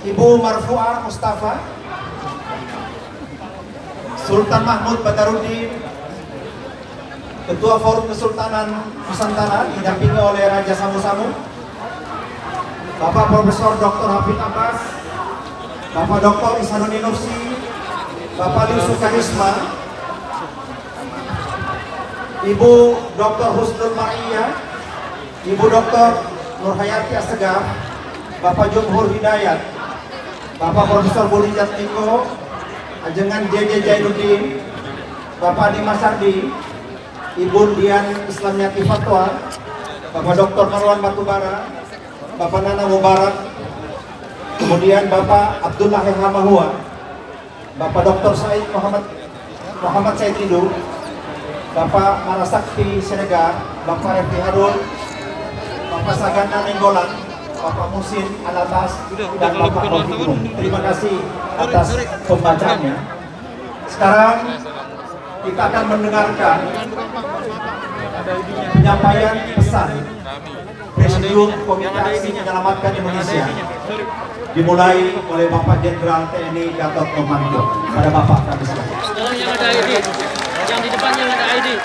Ibu Marfu'ah Mustafa, Sultan Mahmud Badarudin, Ketua Forum Kesultanan Nusantara didampingi oleh Raja Samu-Samu, Bapak Profesor Dr. Hafid Abbas, Bapak Dr. Ihsanuddin Nursi, Bapak Yusuf Karisma, Ibu Dr. Husnul Ma'iyah, Ibu Dr. Nurhayati Assegaf, Bapak Jumhur Hidayat, Bapak Profesor Budi Jatmiko, Ajengan JJ Jainuddin, Bapak Dimas Sardi, Ibu Dian Islamiyati Fatwa, Bapak Dr. Marwan Batubara, Bapak Nana Mubarak, kemudian Bapak Abdullah Hamahua, Bapak Dr. Said Muhammad Said Tidu, Bapak Marasakti Senegal, Bapak Refli Harun, Bapak Sagana Nenggolan, Bapak Musin Alatas, dan Bapak Rofiqrum. Terima kasih atas pembacaannya. Sekarang kita akan mendengarkan penyampaian pesan Presidium Komite Aksi Menyelamatkan Indonesia, dimulai oleh Bapak Jenderal TNI Gatot Nurmantio. Pada Bapak kami silakan. Yang ada ID, yang di depan yang ada ID.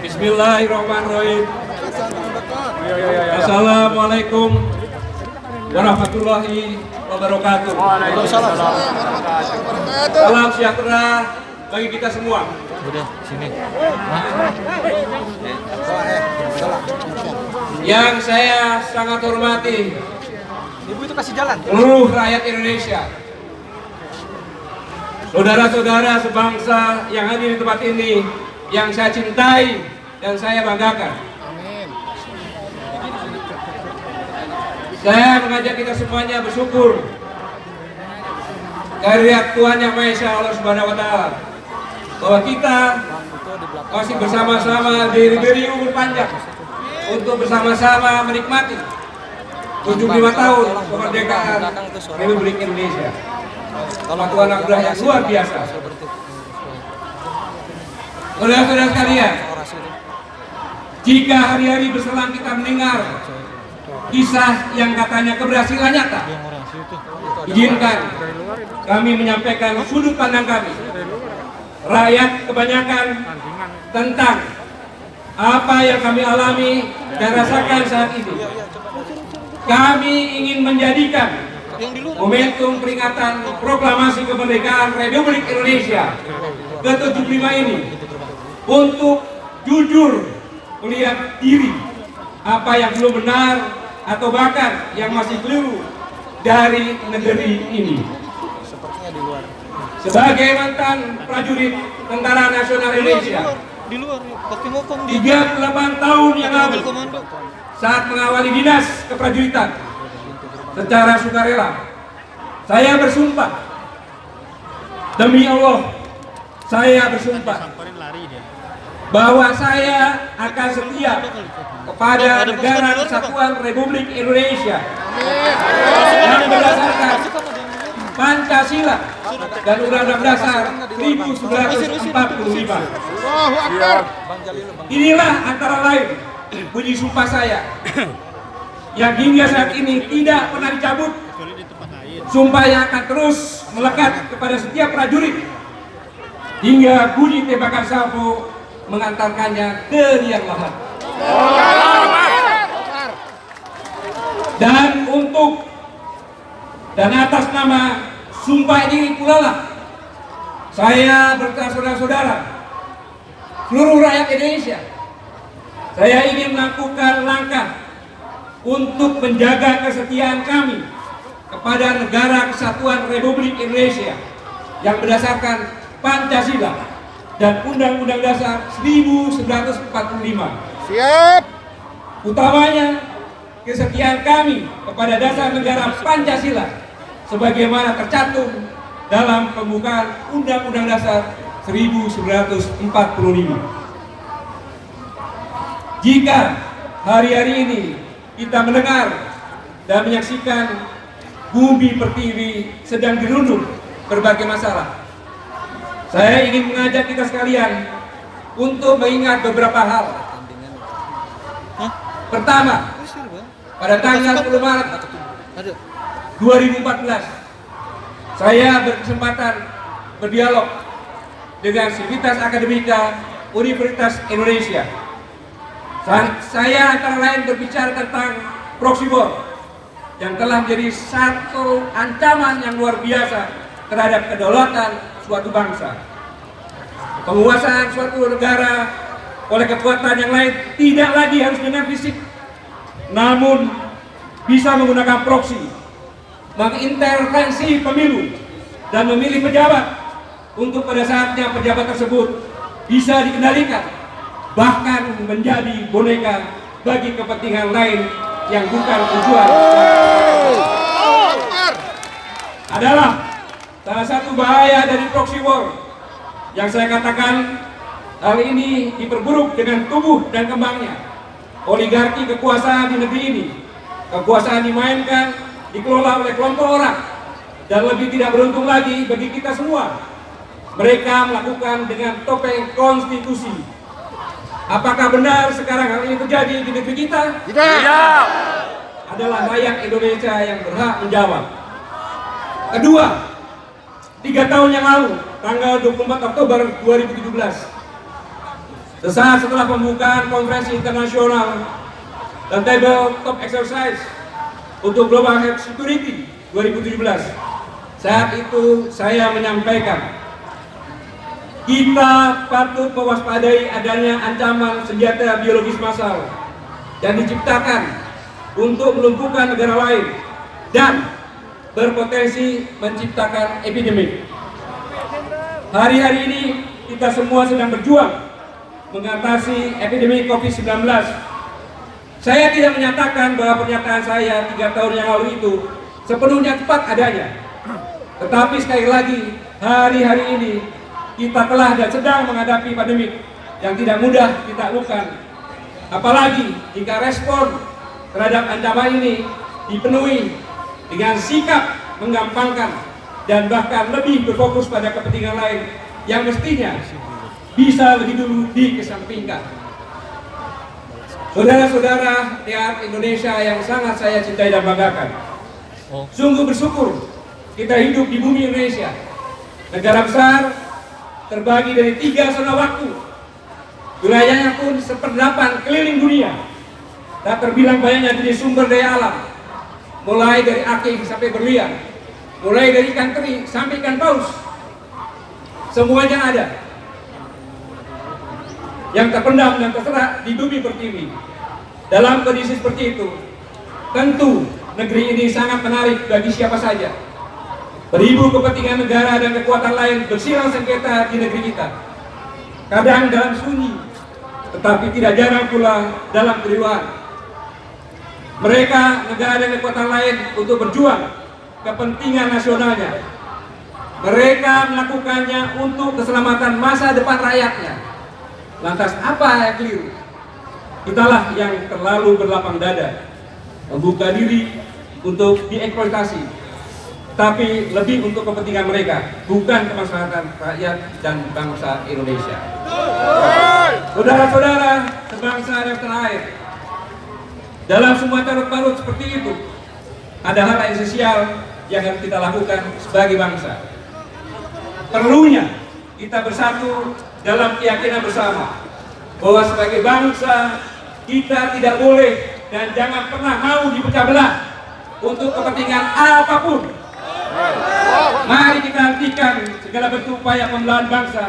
Bismillahirrahmanirrahim. Assalamualaikum warahmatullahi wabarakatuh. Salam sejahtera bagi kita semua. Udah sini. Yang saya sangat hormati, Ibu itu kasih jalan. seluruh rakyat Indonesia, saudara-saudara sebangsa yang hadir di tempat ini, yang saya cintai dan saya banggakan. Saya mengajak kita semuanya bersyukur kehadirat Tuhan Yang Maha Esa Allah Subhanahu wa Ta'ala, bahwa kita masih bersama-sama diberi umur panjang untuk bersama-sama menikmati 75 tahun kemerdekaan Republik Indonesia. Suatu anugerah yang luar biasa. Saudara-saudara sekalian, jika hari-hari berselang kita mendengar kisah yang katanya keberhasilan nyata, izinkan kami menyampaikan sudut pandang kami, rakyat kebanyakan, tentang apa yang kami alami dan rasakan saat ini. Kami ingin menjadikan momentum peringatan proklamasi kemerdekaan Republik Indonesia ke-75 ini untuk jujur melihat diri apa yang belum benar atau bahkan yang masih keliru dari negeri ini. Sebagai mantan prajurit Tentara Nasional Indonesia, 38 tahun yang lalu, saat mengawali dinas keprajuritan secara sukarela, saya bersumpah, demi Allah, saya bersumpah bahwa saya akan setia kepada Negara Kesatuan Republik Indonesia yang berdasarkan Pancasila dan Undang-Undang Dasar 1945. Inilah antara lain bunyi sumpah saya yang hingga saat ini tidak pernah dicabut. Sumpah yang akan terus melekat kepada setiap prajurit hingga bunyi tembakan salvo mengantarkannya ke liang lahat. Dan atas nama sumpah ini pula lah saya berkata saudara-saudara, seluruh rakyat Indonesia, saya ingin melakukan langkah untuk menjaga kesetiaan kami kepada Negara Kesatuan Republik Indonesia yang berdasarkan Pancasila dan Undang-Undang Dasar 1945. Siap. Utamanya kesetiaan kami kepada dasar negara Pancasila sebagaimana tercantum dalam pembukaan Undang-Undang Dasar 1945. Jika hari-hari ini kita mendengar dan menyaksikan bumi pertiwi sedang dirundung berbagai masalah, Saya ingin mengajak kita sekalian untuk mengingat beberapa hal. Pertama, pada tanggal 10 Maret 2014, saya berkesempatan berdialog dengan Sivitas Akademika Universitas Indonesia. Saya antara lain berbicara tentang proxy war yang telah menjadi satu ancaman yang luar biasa terhadap kedaulatan suatu bangsa. Penguasaan suatu negara oleh kekuatan yang lain tidak lagi harus dengan fisik, namun bisa menggunakan proxy, mengintervensi pemilu dan memilih pejabat untuk pada saatnya pejabat tersebut bisa dikendalikan, bahkan menjadi boneka bagi kepentingan lain yang bukan tujuan. Adalah salah satu bahaya dari proxy war yang saya katakan hal ini diperburuk dengan tumbuh dan kembangnya oligarki kekuasaan di negeri ini. Kekuasaan dimainkan, dikelola oleh kelompok orang, dan lebih tidak beruntung lagi bagi kita semua, mereka melakukan dengan topeng konstitusi. Apakah benar sekarang hal ini terjadi di negeri kita? Tidak. Adalah rakyat Indonesia yang berhak menjawab. Kedua, 3 tahun yang lalu, tanggal 24 Oktober 2017, sesaat setelah pembukaan konferensi internasional dan tabletop exercise untuk Global Health Security 2017, saat itu saya menyampaikan kita patut mewaspadai adanya ancaman senjata biologis massal yang diciptakan untuk melumpuhkan negara lain dan berpotensi menciptakan epidemik. Hari-hari ini kita semua sedang berjuang mengatasi epidemi COVID-19. Saya tidak menyatakan bahwa pernyataan saya 3 tahun yang lalu itu sepenuhnya tepat adanya. Tetapi sekali lagi, hari-hari ini kita telah dan sedang menghadapi pandemi yang tidak mudah ditaklukkan. Apalagi jika respon terhadap ancaman ini dipenuhi dengan sikap menggampangkan dan bahkan lebih berfokus pada kepentingan lain yang mestinya bisa lebih dulu dikesampingkan. Saudara-saudara rakyat Indonesia yang sangat saya cintai dan banggakan, sungguh bersyukur kita hidup di bumi Indonesia, negara besar terbagi dari 3 zona waktu, wilayahnya pun 1/8 keliling dunia, tak terbilang banyaknya jenis sumber daya alam, mulai dari akik sampai berlian, mulai dari ikan teri sampai ikan paus, semuanya ada yang terpendam dan terserah di bumi pertiwi. Dalam kondisi seperti itu, tentu negeri ini sangat menarik bagi siapa saja. Beribu kepentingan negara dan kekuatan lain bersilang sengketa di negeri kita. Kadang dalam sunyi, tetapi tidak jarang pula dalam keriuhan. Mereka, negara dan kekuatan lain untuk berjuang kepentingan nasionalnya. Mereka melakukannya untuk keselamatan masa depan rakyatnya. Lantas apa yang keliru? Kitalah yang terlalu berlapang dada, membuka diri untuk dieksploitasi, tapi lebih untuk kepentingan mereka, bukan kemaslahatan rakyat dan bangsa Indonesia. Saudara-saudara sebangsa dan terakhir, dalam semua carut marut seperti itu, ada hal esensial yang harus kita lakukan sebagai bangsa. Perlunya kita bersatu dalam keyakinan bersama bahwa sebagai bangsa kita tidak boleh dan jangan pernah mau dipecah belah untuk kepentingan apapun. Mari kita hentikan segala bentuk upaya pembelahan bangsa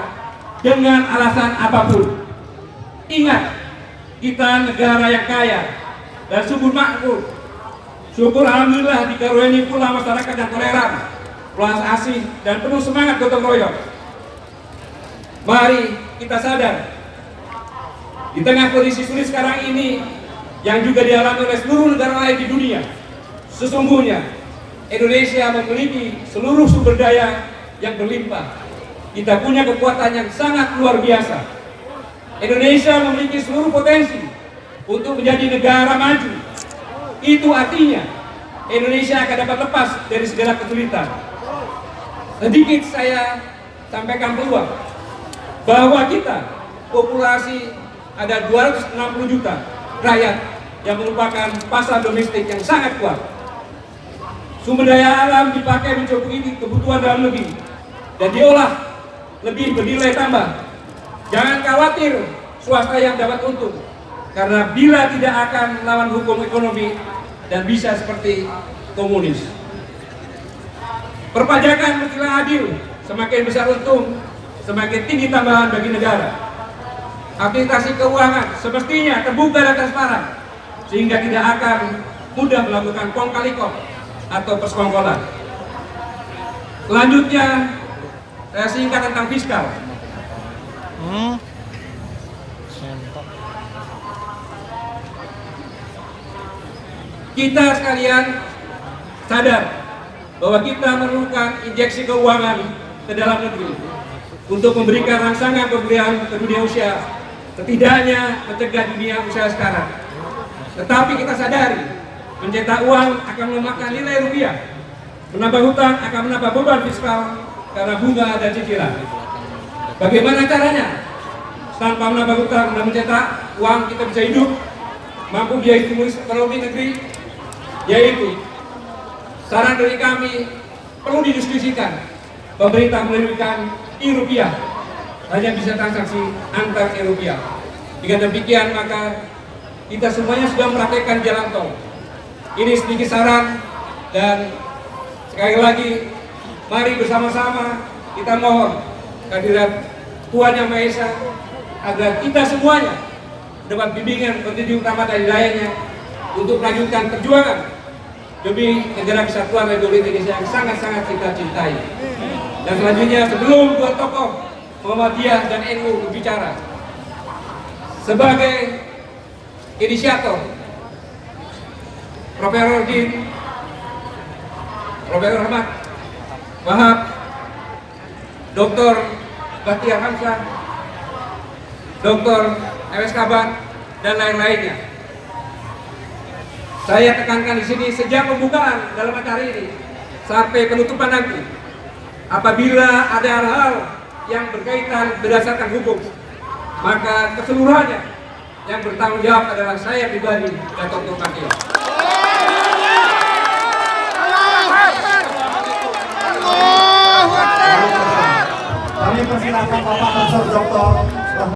dengan alasan apapun. Ingat, kita negara yang kaya dan subur makmur. Syukur alhamdulillah dikaruniai pula masyarakat yang toleran, welas asih dan penuh semangat gotong royong. Mari kita sadar, di tengah kondisi sulit sekarang ini yang juga dialami oleh seluruh negara lain di dunia, sesungguhnya Indonesia memiliki seluruh sumber daya yang berlimpah. Kita punya kekuatan yang sangat luar biasa. Indonesia memiliki seluruh potensi untuk menjadi negara maju. Itu artinya Indonesia akan dapat lepas dari segala kesulitan. Sedikit saya sampaikan peluang bahwa kita populasi ada 260 juta rakyat yang merupakan pasar domestik yang sangat kuat. Sumber daya alam dipakai mencukupi kebutuhan dalam negeri dan diolah lebih bernilai tambah. Jangan khawatir swasta yang dapat untung, karena bila tidak akan melawan hukum ekonomi dan bisa seperti komunis. Perpajakan mestilah adil, semakin besar untung, semakin tinggi tambahan bagi negara. Aplikasi keuangan semestinya terbuka dan transparan, sehingga tidak akan mudah melakukan kong kali kong atau persekongkolan. Selanjutnya, saya singkat tentang fiskal. Kita sekalian sadar bahwa kita memerlukan injeksi keuangan ke dalam negeri untuk memberikan rangsangan pembelian ke dunia usaha, setidaknya mencegah dunia usaha sekarang. Tetapi kita sadari, mencetak uang akan memakan nilai rupiah, menambah hutang akan menambah beban fiskal karena bunga dan cicilan. Bagaimana caranya? Tanpa menambah hutang dan mencetak uang kita bisa hidup, mampu biaya stimulus ekonomi negeri, yaitu saran dari kami perlu didiskusikan pemerintah menerbitkan e-rupiah, hanya bisa transaksi antar e-rupiah. Dengan demikian maka kita semuanya sudah mempraktekkan jalan tol. Ini sedikit saran, dan sekali lagi mari bersama-sama kita mohon kehadirat Tuhan Yang Maha Esa agar kita semuanya dapat bimbingan petunjuk rahmat dari wilayahnya untuk melanjutkan perjuangan demi negara kesatuan Republik Indonesia yang sangat-sangat kita cintai. Dan selanjutnya, sebelum dua tokoh Muhammadiyah dan NU berbicara, sebagai inisiator Profesor Din, Profesor Ahmad Wahab, Dr. Bahtiar Hamzah, Dr. MS Kaban, dan lain-lainnya, saya tekankan di sini sejak pembukaan dalam acara ini sampai penutupan nanti, apabila ada hal-hal yang berkaitan berdasarkan hukum, maka keseluruhannya yang bertanggung jawab adalah saya pribadi dan Dr. Bahtiar. Kami persilakan Bapak Profesor Dr.